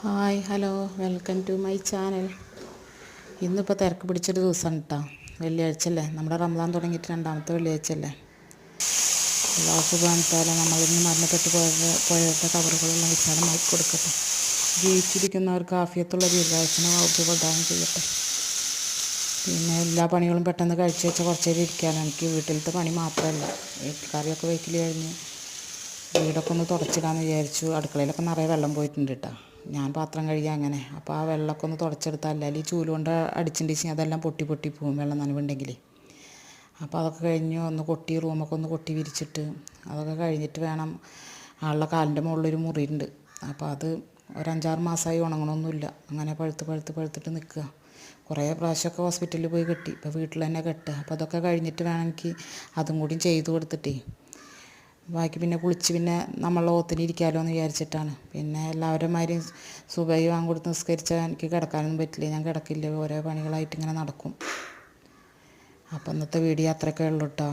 Hi hello welcome to my channel. ഇന്നിപ്പോൾ തിരക്ക് പിടിച്ചൊരു ദിവസമാണ് കേട്ടോ. വെള്ളിയാഴ്ച അല്ലേ, നമ്മുടെ റമദാൻ തുടങ്ങിയിട്ട് രണ്ടാമത്തെ വെള്ളിയാഴ്ച അല്ലേ. അല്ലാഹു സുബ്ഹാനഹു വ തആല നമ്മളിന്ന് മരണപ്പെട്ടു പോയവരുടെ കബറുകളെല്ലാം വിശാലമായി കൊടുക്കട്ടെ. ജീവിച്ചിരിക്കുന്നവർക്ക് ആഫിയത്തുള്ള ദീർഘായുസ്സിനെ വകുപ്പ് പ്രദാനം ചെയ്യട്ടെ. പിന്നെ എല്ലാ പണികളും പെട്ടെന്ന് കഴിച്ച് വെച്ചാൽ കുറച്ച് നേരം ഇരിക്കാമല്ലോ. എനിക്ക് വീട്ടിലത്തെ പണി മാത്രമല്ല, കറിയൊക്കെ വെക്കൽ കഴിഞ്ഞ് വീടൊക്കെ ഒന്ന് തുടച്ചിടാമെന്ന് വിചാരിച്ചു. അടുക്കളയിലൊക്കെ നിറയെ വെള്ളം പോയിട്ടുണ്ട് കേട്ടോ. ഞാൻ പാത്രം കഴുകിയ അങ്ങനെ. അപ്പോൾ ആ വെള്ളമൊക്കെ ഒന്ന് തുടച്ചെടുത്താൽ, അല്ലെങ്കിൽ ഈ ചൂല് കൊണ്ട് അടിച്ചിട്ടുണ്ടെങ്കിൽ അതെല്ലാം പൊട്ടി പോകും വെള്ളം നനവുണ്ടെങ്കിൽ. അപ്പോൾ അതൊക്കെ കഴിഞ്ഞ് ഒന്ന് കൊട്ടി, റൂമൊക്കെ ഒന്ന് കൊട്ടി വിരിച്ചിട്ട് അതൊക്കെ കഴിഞ്ഞിട്ട് വേണം. ആളുടെ കാലിൻ്റെ മുകളിലൊരു മുറിയുണ്ട്. അപ്പോൾ അത് ഒരു 5-6 മാസമായി ഉണങ്ങണമൊന്നുമില്ല. അങ്ങനെ പഴുത്തിട്ട് നിൽക്കുക. കുറേ പ്രാവശ്യമൊക്കെ ഹോസ്പിറ്റലിൽ പോയി കെട്ടി. ഇപ്പോൾ വീട്ടിൽ തന്നെ കെട്ടുക. അപ്പോൾ അതൊക്കെ കഴിഞ്ഞിട്ട് വേണം എനിക്ക് അതും കൂടി ചെയ്ത് കൊടുത്തിട്ടേ ബാക്കി പിന്നെ കുളിച്ച് പിന്നെ നമ്മളെ ഓത്തിന് ഇരിക്കാമല്ലോ എന്ന് വിചാരിച്ചിട്ടാണ്. പിന്നെ എല്ലാവരും മാതിരി സുബഹി ബാങ്ക് കൊടുത്ത് നിസ്കരിച്ചാൽ എനിക്ക് കിടക്കാനൊന്നും പറ്റില്ല. ഞാൻ കിടക്കില്ല, ഓരോ പണികളായിട്ട് ഇങ്ങനെ നടക്കും. അപ്പോൾ ഇന്നത്തെ വീഡിയോ അത്രയൊക്കെ ഉള്ളൂ കേട്ടോ.